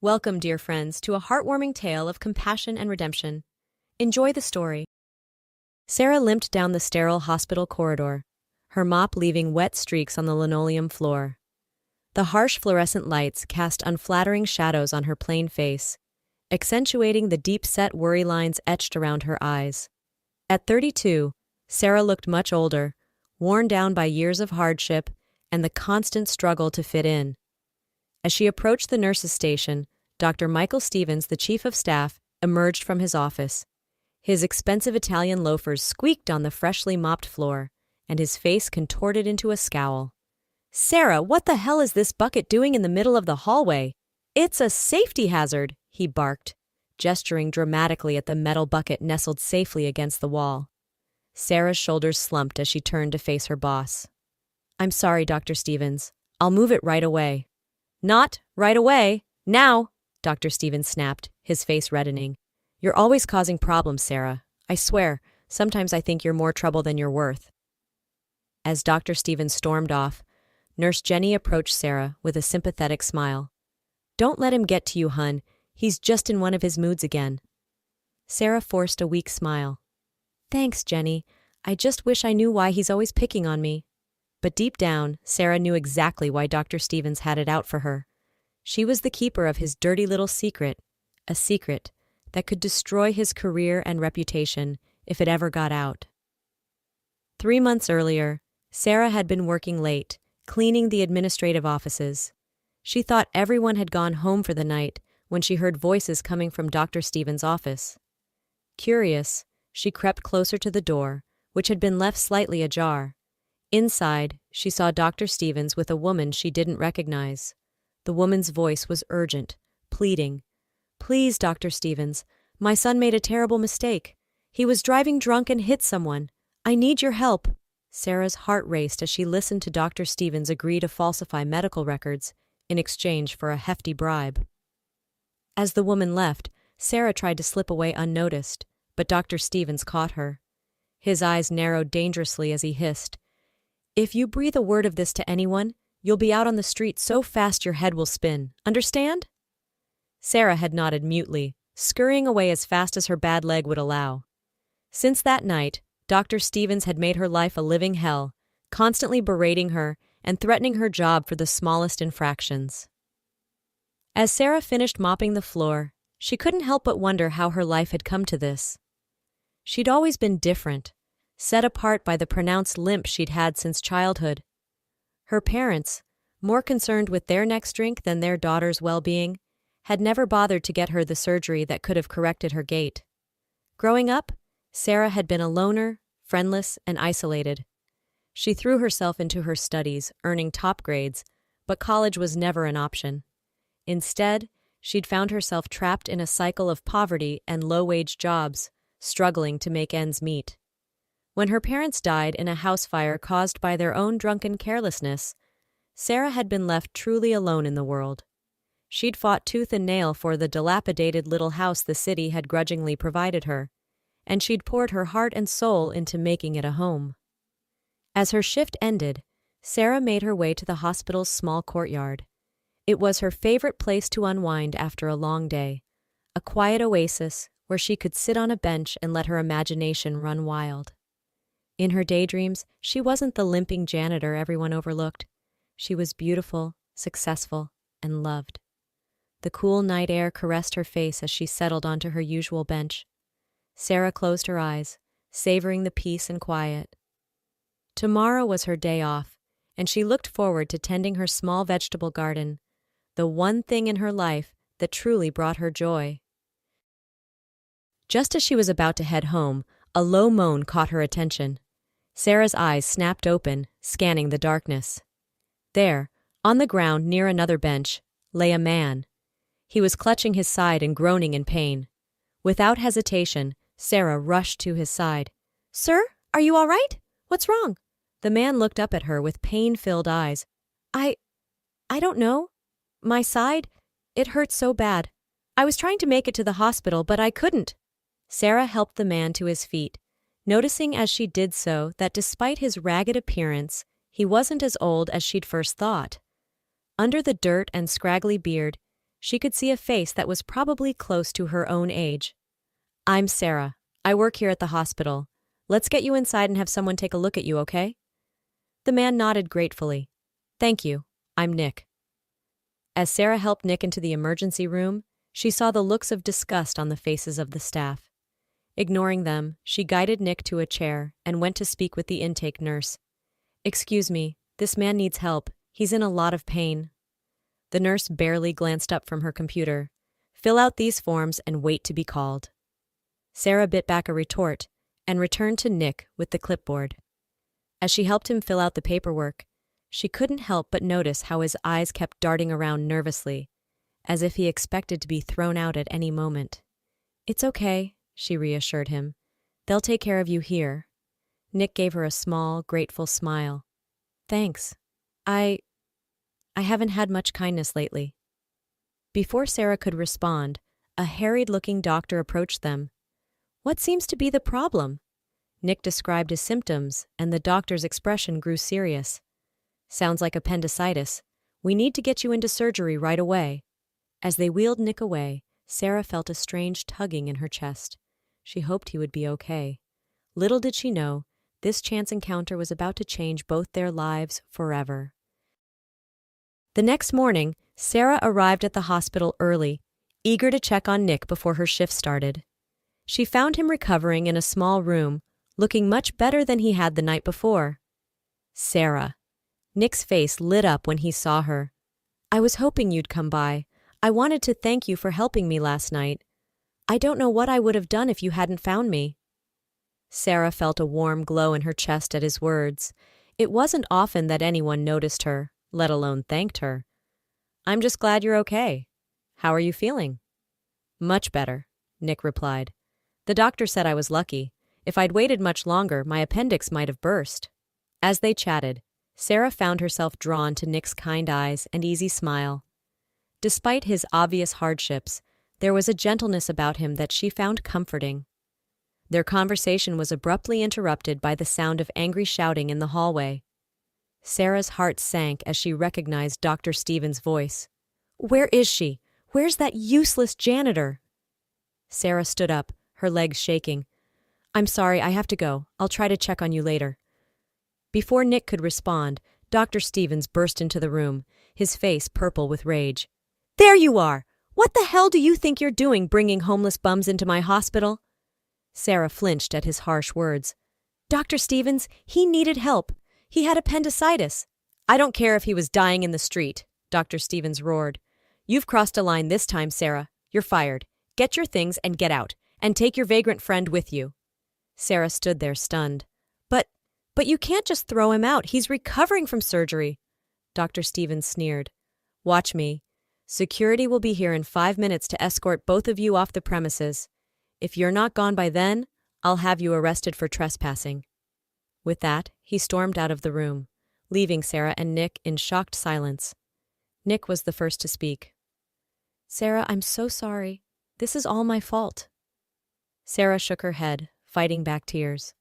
Welcome, dear friends, to a heartwarming tale of compassion and redemption. Enjoy the story. Sarah limped down the sterile hospital corridor, her mop leaving wet streaks on the linoleum floor. The harsh fluorescent lights cast unflattering shadows on her plain face, accentuating the deep-set worry lines etched around her eyes. At 32, Sarah looked much older, worn down by years of hardship and the constant struggle to fit in. As she approached the nurse's station, Dr. Michael Stevens, the chief of staff, emerged from his office. His expensive Italian loafers squeaked on the freshly mopped floor, and his face contorted into a scowl. "Sarah, what the hell is this bucket doing in the middle of the hallway? It's a safety hazard," he barked, gesturing dramatically at the metal bucket nestled safely against the wall. Sarah's shoulders slumped as she turned to face her boss. "I'm sorry, Dr. Stevens. I'll move it right away." "Not right away. Now!" Dr. Stevens snapped, his face reddening. "You're always causing problems, Sarah. I swear, sometimes I think you're more trouble than you're worth." As Dr. Stevens stormed off, Nurse Jenny approached Sarah with a sympathetic smile. "Don't let him get to you, hun. He's just in one of his moods again." Sarah forced a weak smile. "Thanks, Jenny. I just wish I knew why he's always picking on me." But deep down, Sarah knew exactly why Dr. Stevens had it out for her. She was the keeper of his dirty little secret, a secret that could destroy his career and reputation if it ever got out. 3 months earlier, Sarah had been working late, cleaning the administrative offices. She thought everyone had gone home for the night when she heard voices coming from Dr. Stevens' office. Curious, she crept closer to the door, which had been left slightly ajar. Inside, she saw Dr. Stevens with a woman she didn't recognize. The woman's voice was urgent, pleading. "Please, Dr. Stevens, my son made a terrible mistake. He was driving drunk and hit someone. I need your help." Sarah's heart raced as she listened to Dr. Stevens agree to falsify medical records in exchange for a hefty bribe. As the woman left, Sarah tried to slip away unnoticed, but Dr. Stevens caught her. His eyes narrowed dangerously as he hissed, "If you breathe a word of this to anyone, you'll be out on the street so fast your head will spin. Understand?" Sarah had nodded mutely, scurrying away as fast as her bad leg would allow. Since that night, Dr. Stevens had made her life a living hell, constantly berating her and threatening her job for the smallest infractions. As Sarah finished mopping the floor, she couldn't help but wonder how her life had come to this. She'd always been different, set apart by the pronounced limp she'd had since childhood. Her parents, more concerned with their next drink than their daughter's well-being, had never bothered to get her the surgery that could have corrected her gait. Growing up, Sarah had been a loner, friendless, and isolated. She threw herself into her studies, earning top grades, but college was never an option. Instead, she'd found herself trapped in a cycle of poverty and low-wage jobs, struggling to make ends meet. When her parents died in a house fire caused by their own drunken carelessness, Sarah had been left truly alone in the world. She'd fought tooth and nail for the dilapidated little house the city had grudgingly provided her, and she'd poured her heart and soul into making it a home. As her shift ended, Sarah made her way to the hospital's small courtyard. It was her favorite place to unwind after a long day, a quiet oasis where she could sit on a bench and let her imagination run wild. In her daydreams, she wasn't the limping janitor everyone overlooked. She was beautiful, successful, and loved. The cool night air caressed her face as she settled onto her usual bench. Sarah closed her eyes, savoring the peace and quiet. Tomorrow was her day off, and she looked forward to tending her small vegetable garden, the one thing in her life that truly brought her joy. Just as she was about to head home, a low moan caught her attention. Sarah's eyes snapped open, scanning the darkness. There, on the ground near another bench, lay a man. He was clutching his side and groaning in pain. Without hesitation, Sarah rushed to his side. "Sir, are you all right? What's wrong?" The man looked up at her with pain-filled eyes. I don't know. My side, it hurts so bad. I was trying to make it to the hospital, but I couldn't." Sarah helped the man to his feet, noticing as she did so that despite his ragged appearance, he wasn't as old as she'd first thought. Under the dirt and scraggly beard, She could see a face that was probably close to her own age. "I'm Sarah. I work here at the hospital. Let's get you inside and have someone take a look at you, okay?" The man nodded gratefully. "Thank you. I'm Nick." As Sarah helped Nick into the emergency room, she saw the looks of disgust on the faces of the staff. Ignoring them, she guided Nick to a chair and went to speak with the intake nurse. "Excuse me, this man needs help. He's in a lot of pain." The nurse barely glanced up from her computer. "Fill out these forms and wait to be called." Sarah bit back a retort and returned to Nick with the clipboard. As she helped him fill out the paperwork, she couldn't help but notice how his eyes kept darting around nervously, as if he expected to be thrown out at any moment. "It's okay," she reassured him. "They'll take care of you here." Nick gave her a small, grateful smile. "Thanks. I haven't had much kindness lately." Before Sarah could respond, a harried-looking doctor approached them. "What seems to be the problem?" Nick described his symptoms, and the doctor's expression grew serious. "Sounds like appendicitis. We need to get you into surgery right away." As they wheeled Nick away, Sarah felt a strange tugging in her chest. She hoped he would be okay. Little did she know, this chance encounter was about to change both their lives forever. The next morning, Sarah arrived at the hospital early, eager to check on Nick before her shift started. She found him recovering in a small room, looking much better than he had the night before. "Sarah." Nick's face lit up when he saw her. "I was hoping you'd come by. I wanted to thank you for helping me last night. I don't know what I would have done if you hadn't found me." Sarah felt a warm glow in her chest at his words. It wasn't often that anyone noticed her, let alone thanked her. "I'm just glad you're okay. How are you feeling?" "Much better," Nick replied. "The doctor said I was lucky. If I'd waited much longer, my appendix might have burst." As they chatted, Sarah found herself drawn to Nick's kind eyes and easy smile. Despite his obvious hardships, there was a gentleness about him that she found comforting. Their conversation was abruptly interrupted by the sound of angry shouting in the hallway. Sarah's heart sank as she recognized Dr. Stevens' voice. "Where is she? Where's that useless janitor?" Sarah stood up, her legs shaking. "I'm sorry, I have to go. I'll try to check on you later." Before Nick could respond, Dr. Stevens burst into the room, his face purple with rage. "There you are! What the hell do you think you're doing bringing homeless bums into my hospital?" Sarah flinched at his harsh words. "Dr. Stevens, he needed help. He had appendicitis." "I don't care if he was dying in the street," Dr. Stevens roared. "You've crossed a line this time, Sarah. You're fired. Get your things and get out, and take your vagrant friend with you." Sarah stood there stunned. But you can't just throw him out. He's recovering from surgery." Dr. Stevens sneered. "Watch me. Security will be here in 5 minutes to escort both of you off the premises. If you're not gone by then, I'll have you arrested for trespassing." With that, he stormed out of the room, leaving Sarah and Nick in shocked silence. Nick was the first to speak. "Sarah, I'm so sorry. This is all my fault." Sarah shook her head, fighting back tears.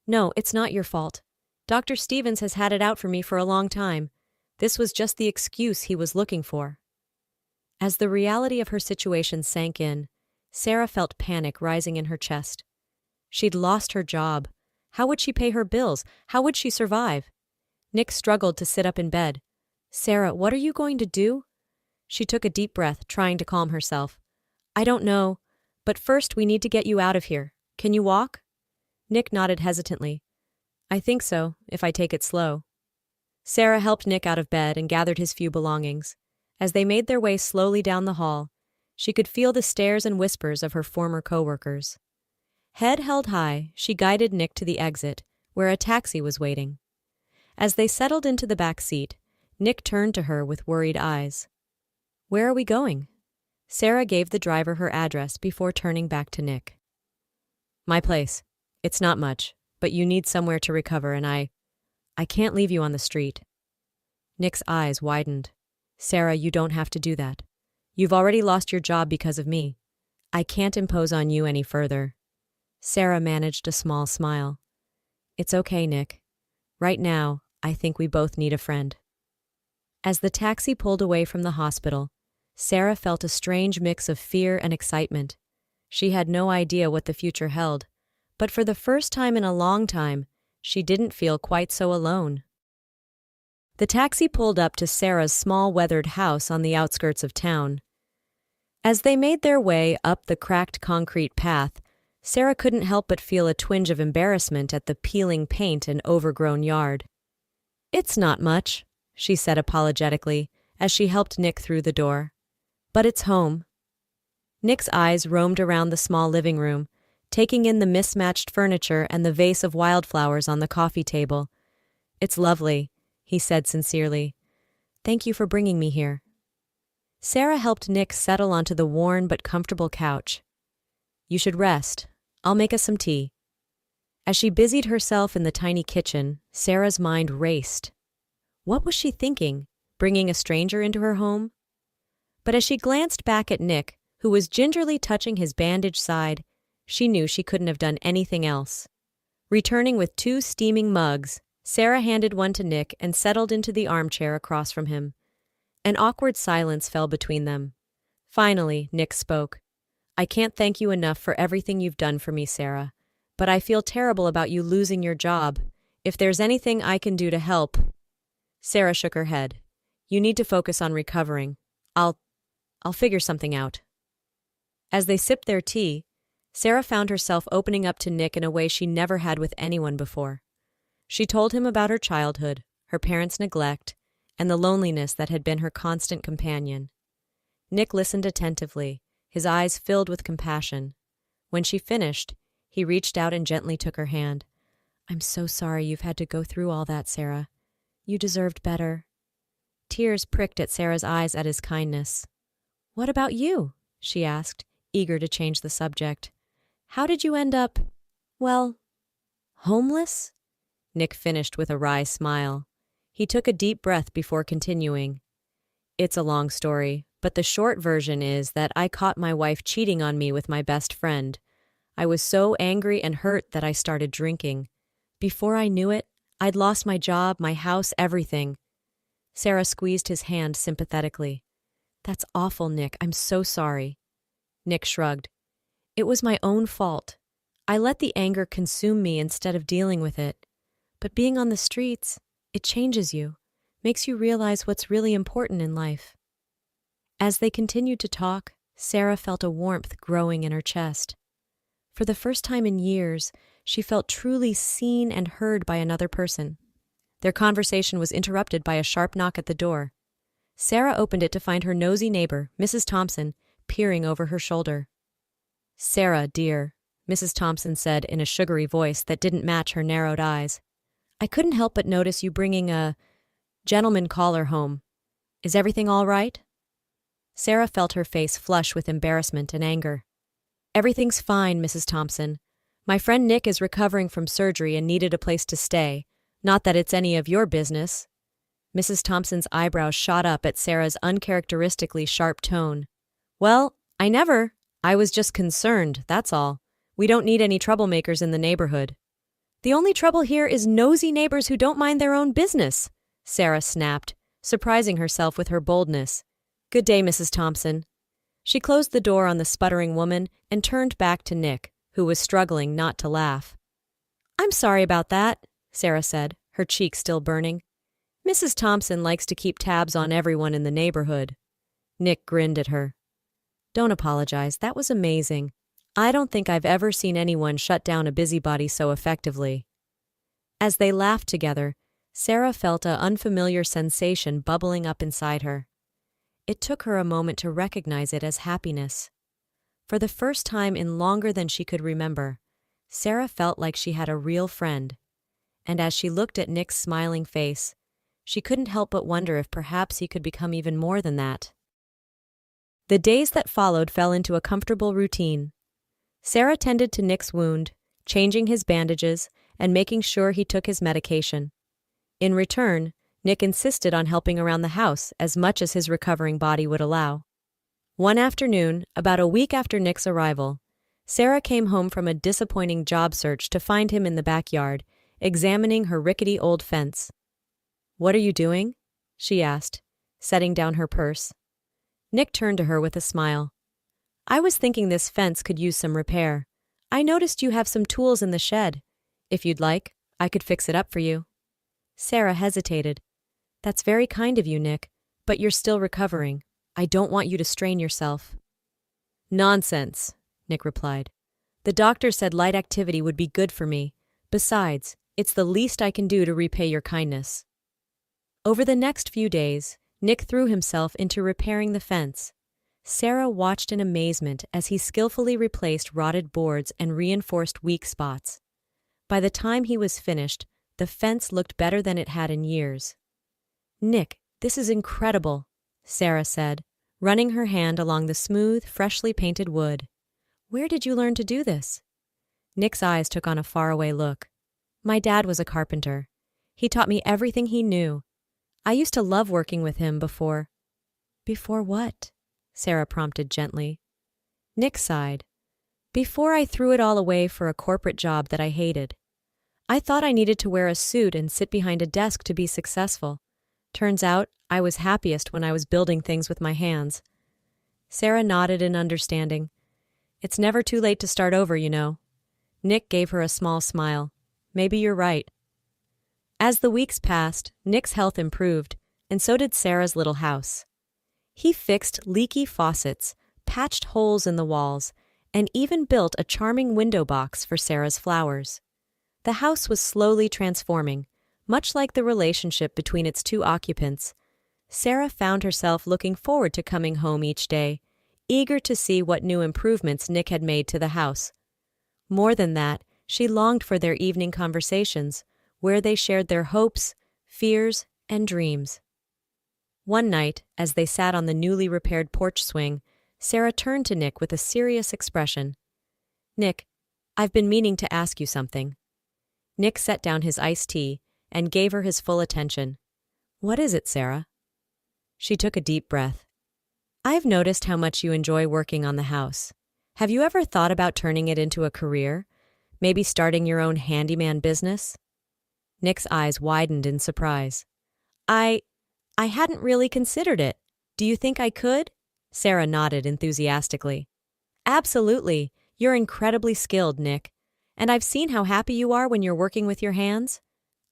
"No, it's not your fault. Dr. Stevens has had it out for me for a long time. This was just the excuse he was looking for." As the reality of her situation sank in, Sarah felt panic rising in her chest. She'd lost her job. How would she pay her bills? How would she survive? Nick struggled to sit up in bed. "Sarah, what are you going to do?" She took a deep breath, trying to calm herself. "I don't know, but first we need to get you out of here. Can you walk?" Nick nodded hesitantly. "I think so, if I take it slow." Sarah helped Nick out of bed and gathered his few belongings. As they made their way slowly down the hall, she could feel the stares and whispers of her former coworkers. Head held high, she guided Nick to the exit, where a taxi was waiting. As they settled into the back seat, Nick turned to her with worried eyes. "Where are we going?" Sarah gave the driver her address before turning back to Nick. "My place. It's not much, but you need somewhere to recover, and I can't leave you on the street." Nick's eyes widened. "Sarah, you don't have to do that. You've already lost your job because of me. I can't impose on you any further." Sarah managed a small smile. "It's okay, Nick. Right now, I think we both need a friend." As the taxi pulled away from the hospital, Sarah felt a strange mix of fear and excitement. She had no idea what the future held, but for the first time in a long time, she didn't feel quite so alone. The taxi pulled up to Sarah's small weathered house on the outskirts of town. As they made their way up the cracked concrete path, Sarah couldn't help but feel a twinge of embarrassment at the peeling paint and overgrown yard. "It's not much," she said apologetically as she helped Nick through the door. "But it's home." Nick's eyes roamed around the small living room, taking in the mismatched furniture and the vase of wildflowers on the coffee table. "It's lovely," he said sincerely. "Thank you for bringing me here." Sarah helped Nick settle onto the worn but comfortable couch. "You should rest. I'll make us some tea." As she busied herself in the tiny kitchen, Sarah's mind raced. What was she thinking, bringing a stranger into her home? But as she glanced back at Nick, who was gingerly touching his bandaged side, she knew she couldn't have done anything else. Returning with 2 steaming mugs, Sarah handed one to Nick and settled into the armchair across from him. An awkward silence fell between them. Finally, Nick spoke. "I can't thank you enough for everything you've done for me, Sarah, but I feel terrible about you losing your job. If there's anything I can do to help..." Sarah shook her head. "You need to focus on recovering. I'll figure something out." As they sipped their tea, Sarah found herself opening up to Nick in a way she never had with anyone before. She told him about her childhood, her parents' neglect, and the loneliness that had been her constant companion. Nick listened attentively, his eyes filled with compassion. When she finished, he reached out and gently took her hand. "I'm so sorry you've had to go through all that, Sarah. You deserved better." Tears pricked at Sarah's eyes at his kindness. "What about you?" she asked, eager to change the subject. "How did you end up, well, homeless?" Nick finished with a wry smile. He took a deep breath before continuing. "It's a long story, but the short version is that I caught my wife cheating on me with my best friend. I was so angry and hurt that I started drinking. Before I knew it, I'd lost my job, my house, everything." Sarah squeezed his hand sympathetically. "That's awful, Nick. I'm so sorry." Nick shrugged. "It was my own fault. I let the anger consume me instead of dealing with it. But being on the streets, it changes you, makes you realize what's really important in life." As they continued to talk, Sarah felt a warmth growing in her chest. For the first time in years, she felt truly seen and heard by another person. Their conversation was interrupted by a sharp knock at the door. Sarah opened it to find her nosy neighbor, Mrs. Thompson, peering over her shoulder. "Sarah, dear," Mrs. Thompson said in a sugary voice that didn't match her narrowed eyes. "I couldn't help but notice you bringing a gentleman caller home. Is everything all right?" Sarah felt her face flush with embarrassment and anger. "Everything's fine, Mrs. Thompson. My friend Nick is recovering from surgery and needed a place to stay. Not that it's any of your business." Mrs. Thompson's eyebrows shot up at Sarah's uncharacteristically sharp tone. "Well, I was just concerned, that's all. We don't need any troublemakers in the neighborhood." "The only trouble here is nosy neighbors who don't mind their own business," Sarah snapped, surprising herself with her boldness. "Good day, Mrs. Thompson." She closed the door on the sputtering woman and turned back to Nick, who was struggling not to laugh. "I'm sorry about that," Sarah said, her cheek still burning. "Mrs. Thompson likes to keep tabs on everyone in the neighborhood." Nick grinned at her. "Don't apologize, that was amazing. I don't think I've ever seen anyone shut down a busybody so effectively." As they laughed together, Sarah felt an unfamiliar sensation bubbling up inside her. It took her a moment to recognize it as happiness. For the first time in longer than she could remember, Sarah felt like she had a real friend. And as she looked at Nick's smiling face, she couldn't help but wonder if perhaps he could become even more than that. The days that followed fell into a comfortable routine. Sarah tended to Nick's wound, changing his bandages and making sure he took his medication. In return, Nick insisted on helping around the house as much as his recovering body would allow. One afternoon, about a week after Nick's arrival, Sarah came home from a disappointing job search to find him in the backyard, examining her rickety old fence. "What are you doing?" she asked, setting down her purse. Nick turned to her with a smile. I was thinking this fence could use some repair. I noticed you have some tools in the shed. If you'd like, I could fix it up for you. Sarah hesitated. That's very kind of you, Nick, but you're still recovering. I don't want you to strain yourself. Nonsense, Nick replied. The doctor said light activity would be good for me. Besides, it's the least I can do to repay your kindness. Over the next few days, Nick threw himself into repairing the fence. Sarah watched in amazement as he skillfully replaced rotted boards and reinforced weak spots. By the time he was finished, the fence looked better than it had in years. Nick, this is incredible, Sarah said, running her hand along the smooth, freshly painted wood. Where did you learn to do this? Nick's eyes took on a faraway look. My dad was a carpenter. He taught me everything he knew. I used to love working with him before. Before what? Sarah prompted gently. Nick sighed. Before I threw it all away for a corporate job that I hated. I thought I needed to wear a suit and sit behind a desk to be successful. Turns out, I was happiest when I was building things with my hands. Sarah nodded in understanding. It's never too late to start over, you know. Nick gave her a small smile. Maybe you're right. As the weeks passed, Nick's health improved, and so did Sarah's little house. He fixed leaky faucets, patched holes in the walls, and even built a charming window box for Sarah's flowers. The house was slowly transforming, much like the relationship between its two occupants. Sarah found herself looking forward to coming home each day, eager to see what new improvements Nick had made to the house. More than that, she longed for their evening conversations, where they shared their hopes, fears, and dreams. One night, as they sat on the newly repaired porch swing, Sarah turned to Nick with a serious expression. Nick, I've been meaning to ask you something. Nick set down his iced tea and gave her his full attention. What is it, Sarah? She took a deep breath. I've noticed how much you enjoy working on the house. Have you ever thought about turning it into a career? Maybe starting your own handyman business? Nick's eyes widened in surprise. I hadn't really considered it. Do you think I could? Sarah nodded enthusiastically. Absolutely. You're incredibly skilled, Nick. And I've seen how happy you are when you're working with your hands.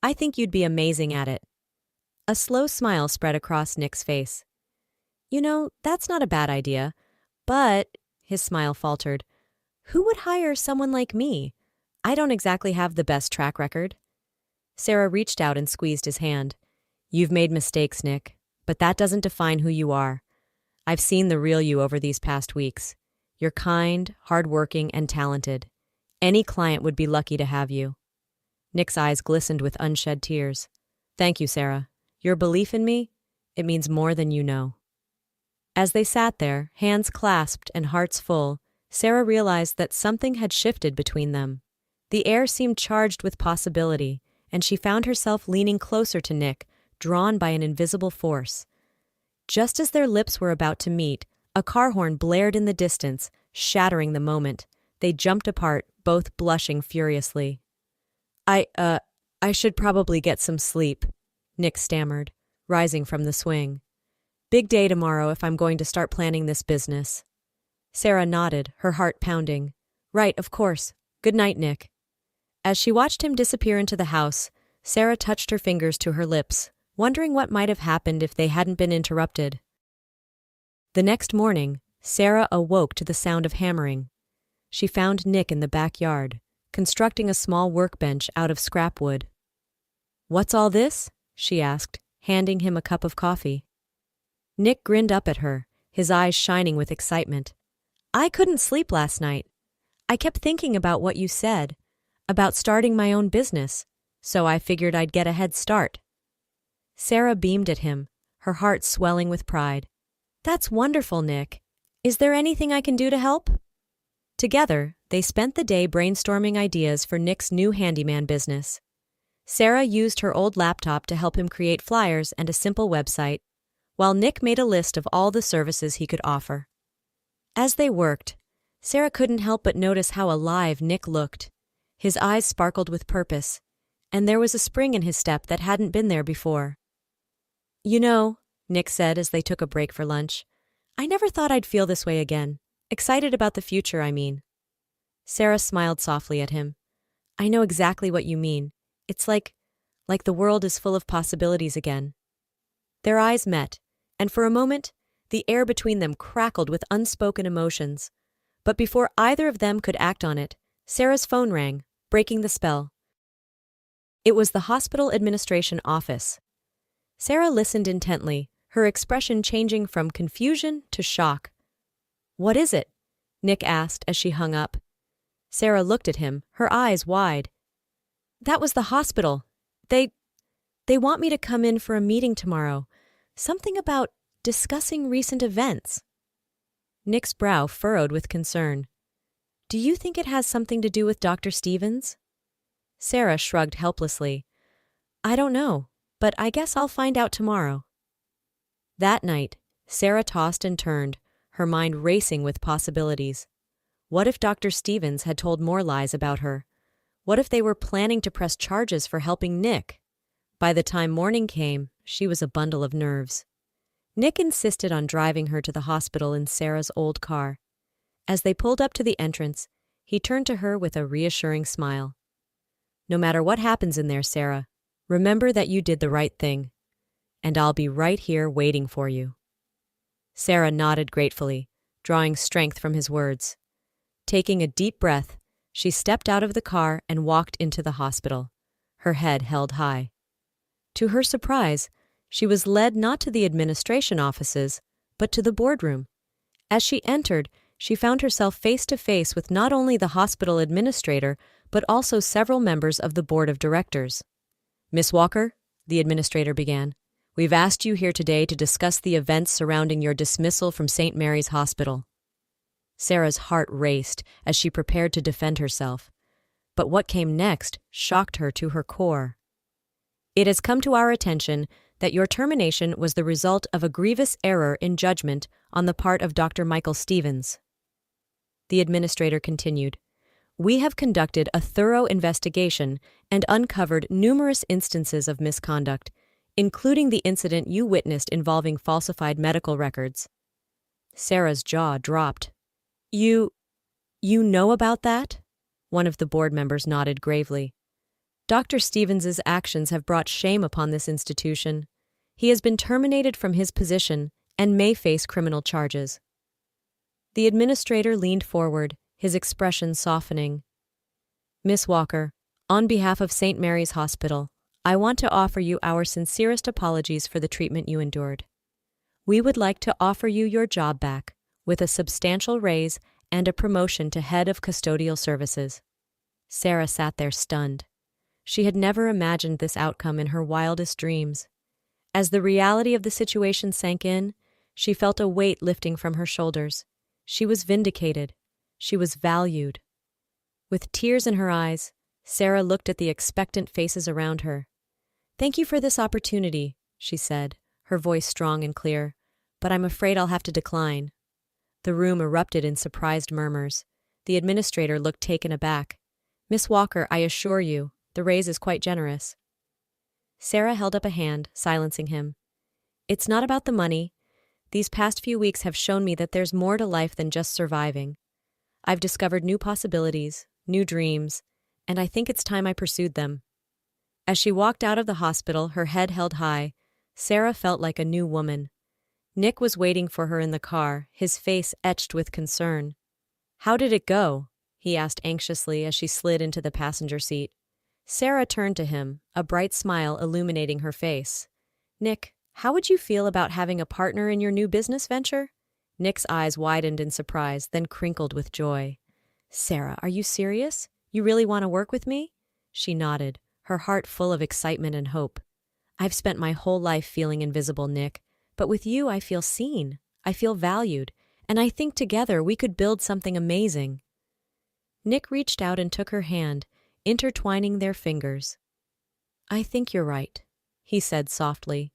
I think you'd be amazing at it. A slow smile spread across Nick's face. You know, that's not a bad idea. But, his smile faltered, who would hire someone like me? I don't exactly have the best track record. Sarah reached out and squeezed his hand. You've made mistakes, Nick, but that doesn't define who you are. I've seen the real you over these past weeks. You're kind, hardworking, and talented. Any client would be lucky to have you. Nick's eyes glistened with unshed tears. Thank you, Sarah. Your belief in me, it means more than you know. As they sat there, hands clasped and hearts full, Sarah realized that something had shifted between them. The air seemed charged with possibility, and she found herself leaning closer to Nick, drawn by an invisible force. Just as their lips were about to meet, a car horn blared in the distance, shattering the moment. They jumped apart, both blushing furiously. I should probably get some sleep, Nick stammered, rising from the swing. Big day tomorrow if I'm going to start planning this business. Sarah nodded, her heart pounding. Right, of course. Good night, Nick. As she watched him disappear into the house, Sarah touched her fingers to her lips, wondering what might have happened if they hadn't been interrupted. The next morning, Sarah awoke to the sound of hammering. She found Nick in the backyard, constructing a small workbench out of scrap wood. What's all this? She asked, handing him a cup of coffee. Nick grinned up at her, his eyes shining with excitement. I couldn't sleep last night. I kept thinking about what you said, about starting my own business, so I figured I'd get a head start. Sarah beamed at him, her heart swelling with pride. That's wonderful, Nick. Is there anything I can do to help? Together, they spent the day brainstorming ideas for Nick's new handyman business. Sarah used her old laptop to help him create flyers and a simple website, while Nick made a list of all the services he could offer. As they worked, Sarah couldn't help but notice how alive Nick looked. His eyes sparkled with purpose, and there was a spring in his step that hadn't been there before. You know, Nick said as they took a break for lunch, I never thought I'd feel this way again. Excited about the future, I mean. Sarah smiled softly at him. I know exactly what you mean. It's like the world is full of possibilities again. Their eyes met, and for a moment, the air between them crackled with unspoken emotions. But before either of them could act on it, Sarah's phone rang, breaking the spell. It was the hospital administration office. Sarah listened intently, her expression changing from confusion to shock. What is it? Nick asked as she hung up. Sarah looked at him, her eyes wide. That was the hospital. They want me to come in for a meeting tomorrow. Something about discussing recent events. Nick's brow furrowed with concern. Do you think it has something to do with Dr. Stevens? Sarah shrugged helplessly. I don't know, but I guess I'll find out tomorrow. That night, Sarah tossed and turned, her mind racing with possibilities. What if Dr. Stevens had told more lies about her? What if they were planning to press charges for helping Nick? By the time morning came, she was a bundle of nerves. Nick insisted on driving her to the hospital in Sarah's old car. As they pulled up to the entrance, he turned to her with a reassuring smile. No matter what happens in there, Sarah, remember that you did the right thing. And I'll be right here waiting for you. Sarah nodded gratefully, drawing strength from his words. Taking a deep breath, she stepped out of the car and walked into the hospital, her head held high. To her surprise, she was led not to the administration offices, but to the boardroom. As she entered, she found herself face to face with not only the hospital administrator, but also several members of the board of directors. Miss Walker, the administrator began, we've asked you here today to discuss the events surrounding your dismissal from St. Mary's Hospital. Sarah's heart raced as she prepared to defend herself. But what came next shocked her to her core. It has come to our attention that your termination was the result of a grievous error in judgment on the part of Dr. Michael Stevens. The administrator continued, we have conducted a thorough investigation and uncovered numerous instances of misconduct, including the incident you witnessed involving falsified medical records. Sarah's jaw dropped. You know about that? One of the board members nodded gravely. Dr. Stevens's actions have brought shame upon this institution. He has been terminated from his position and may face criminal charges. The administrator leaned forward, his expression softening. Miss Walker, on behalf of St. Mary's Hospital, I want to offer you our sincerest apologies for the treatment you endured. We would like to offer you your job back, with a substantial raise and a promotion to head of custodial services. Sarah sat there stunned. She had never imagined this outcome in her wildest dreams. As the reality of the situation sank in, she felt a weight lifting from her shoulders. She was vindicated. She was valued. With tears in her eyes, Sarah looked at the expectant faces around her. Thank you for this opportunity, she said, her voice strong and clear, but I'm afraid I'll have to decline. The room erupted in surprised murmurs. The administrator looked taken aback. Miss Walker, I assure you, the raise is quite generous. Sarah held up a hand, silencing him. It's not about the money. These past few weeks have shown me that there's more to life than just surviving. I've discovered new possibilities, new dreams, and I think it's time I pursued them. As she walked out of the hospital, her head held high, Sarah felt like a new woman. Nick was waiting for her in the car, his face etched with concern. How did it go? He asked anxiously as she slid into the passenger seat. Sarah turned to him, a bright smile illuminating her face. Nick, how would you feel about having a partner in your new business venture? Nick's eyes widened in surprise, then crinkled with joy. Sarah, are you serious? You really want to work with me? She nodded, her heart full of excitement and hope. I've spent my whole life feeling invisible, Nick, but with you I feel seen, I feel valued, and I think together we could build something amazing. Nick reached out and took her hand, intertwining their fingers. I think you're right, he said softly.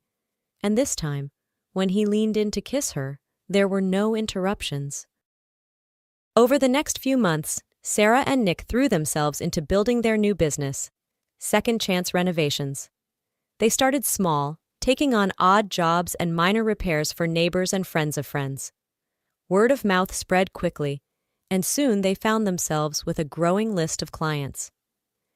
And this time, when he leaned in to kiss her, there were no interruptions. Over the next few months, Sarah and Nick threw themselves into building their new business, Second Chance Renovations. They started small, taking on odd jobs and minor repairs for neighbors and friends of friends. Word of mouth spread quickly, and soon they found themselves with a growing list of clients.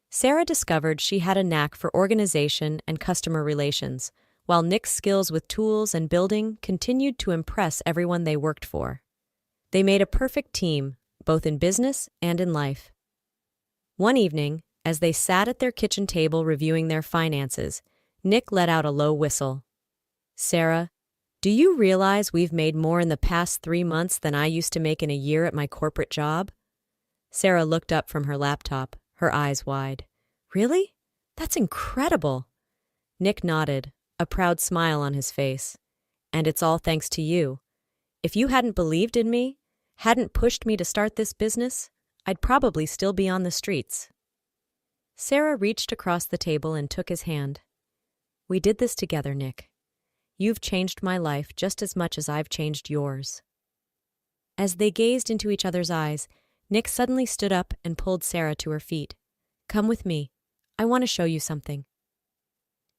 Sarah discovered she had a knack for organization and customer relations, while Nick's skills with tools and building continued to impress everyone they worked for. They made a perfect team, both in business and in life. One evening, as they sat at their kitchen table reviewing their finances, Nick let out a low whistle. "Sarah, do you realize we've made more in the past 3 months than I used to make in a year at my corporate job?" Sarah looked up from her laptop, her eyes wide. "Really? That's incredible." Nick nodded, a proud smile on his face. "And it's all thanks to you. If you hadn't believed in me, hadn't pushed me to start this business, I'd probably still be on the streets." Sarah reached across the table and took his hand. "We did this together, Nick. You've changed my life just as much as I've changed yours." As they gazed into each other's eyes, Nick suddenly stood up and pulled Sarah to her feet. "Come with me. I want to show you something."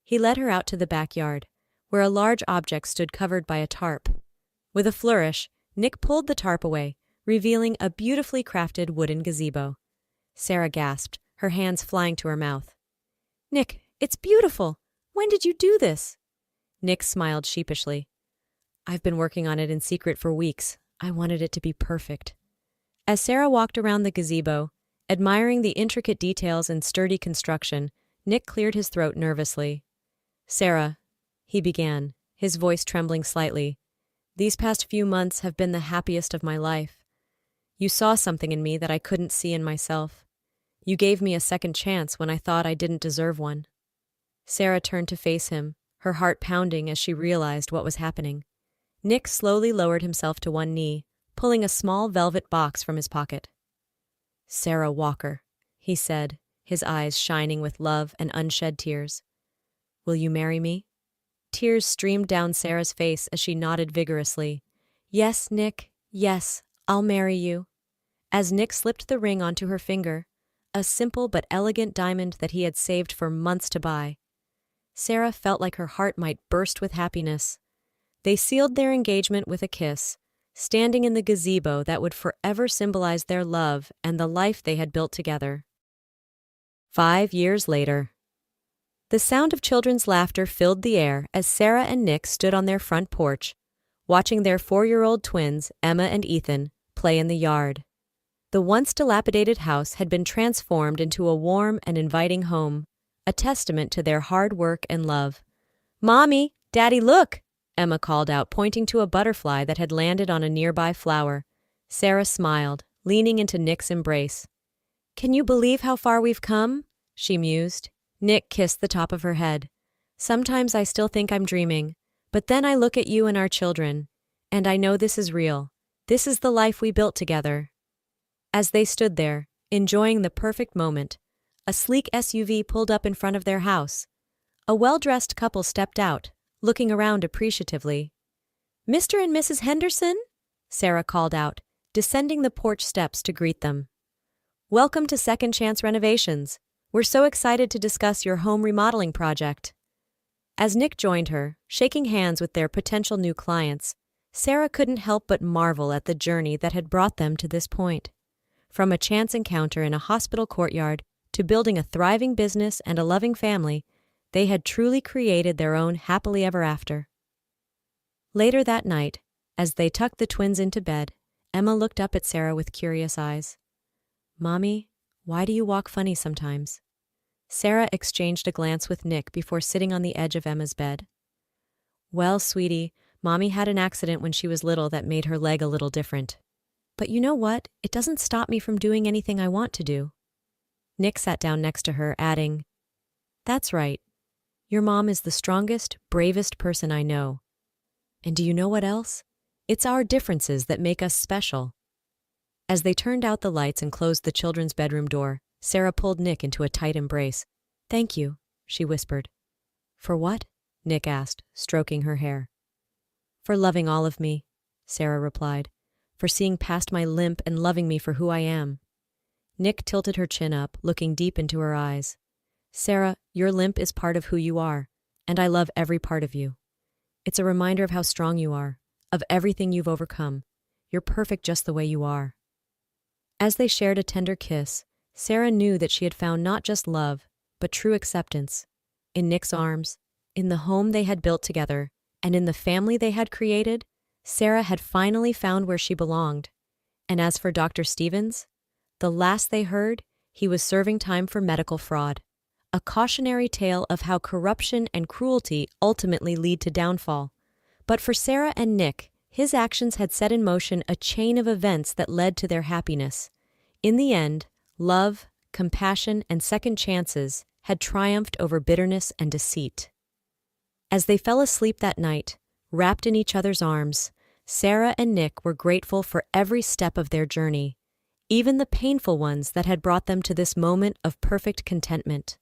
He led her out to the backyard, where a large object stood covered by a tarp. With a flourish, Nick pulled the tarp away, revealing a beautifully crafted wooden gazebo. Sarah gasped, her hands flying to her mouth. "Nick, it's beautiful! When did you do this?" Nick smiled sheepishly. "I've been working on it in secret for weeks. I wanted it to be perfect." As Sarah walked around the gazebo, admiring the intricate details and sturdy construction, Nick cleared his throat nervously. "Sarah," he began, his voice trembling slightly, "these past few months have been the happiest of my life. You saw something in me that I couldn't see in myself. You gave me a second chance when I thought I didn't deserve one." Sarah turned to face him, her heart pounding as she realized what was happening. Nick slowly lowered himself to one knee, pulling a small velvet box from his pocket. "Sarah Walker," he said, his eyes shining with love and unshed tears. "Will you marry me?" Tears streamed down Sarah's face as she nodded vigorously. "Yes, Nick, yes, I'll marry you." As Nick slipped the ring onto her finger, a simple but elegant diamond that he had saved for months to buy, Sarah felt like her heart might burst with happiness. They sealed their engagement with a kiss, standing in the gazebo that would forever symbolize their love and the life they had built together. 5 years later. The sound of children's laughter filled the air as Sarah and Nick stood on their front porch, watching their 4-year-old twins, Emma and Ethan, play in the yard. The once dilapidated house had been transformed into a warm and inviting home, a testament to their hard work and love. "Mommy, Daddy, look!" Emma called out, pointing to a butterfly that had landed on a nearby flower. Sarah smiled, leaning into Nick's embrace. "Can you believe how far we've come?" she mused. Nick kissed the top of her head. "Sometimes I still think I'm dreaming, but then I look at you and our children, and I know this is real. This is the life we built together." As they stood there, enjoying the perfect moment, a sleek SUV pulled up in front of their house. A well-dressed couple stepped out, looking around appreciatively. "Mr. and Mrs. Henderson?" Sarah called out, descending the porch steps to greet them. "Welcome to Second Chance Renovations. We're so excited to discuss your home remodeling project." As Nick joined her, shaking hands with their potential new clients, Sarah couldn't help but marvel at the journey that had brought them to this point. From a chance encounter in a hospital courtyard to building a thriving business and a loving family, they had truly created their own happily ever after. Later that night, as they tucked the twins into bed, Emma looked up at Sarah with curious eyes. "Mommy, why do you walk funny sometimes?" Sarah exchanged a glance with Nick before sitting on the edge of Emma's bed. "Well, sweetie, Mommy had an accident when she was little that made her leg a little different. But you know what? It doesn't stop me from doing anything I want to do." Nick sat down next to her, adding, "That's right. Your mom is the strongest, bravest person I know. And do you know what else? It's our differences that make us special." As they turned out the lights and closed the children's bedroom door, Sarah pulled Nick into a tight embrace. "Thank you," she whispered. "For what?" Nick asked, stroking her hair. "For loving all of me," Sarah replied. "For seeing past my limp and loving me for who I am." Nick tilted her chin up, looking deep into her eyes. "Sarah, your limp is part of who you are, and I love every part of you. It's a reminder of how strong you are, of everything you've overcome. You're perfect just the way you are." As they shared a tender kiss, Sarah knew that she had found not just love, but true acceptance. In Nick's arms, in the home they had built together, and in the family they had created, Sarah had finally found where she belonged. And as for Dr. Stevens, the last they heard, he was serving time for medical fraud. A cautionary tale of how corruption and cruelty ultimately lead to downfall. But for Sarah and Nick, his actions had set in motion a chain of events that led to their happiness. In the end, love, compassion, and second chances had triumphed over bitterness and deceit. As they fell asleep that night, wrapped in each other's arms, Sarah and Nick were grateful for every step of their journey, even the painful ones that had brought them to this moment of perfect contentment.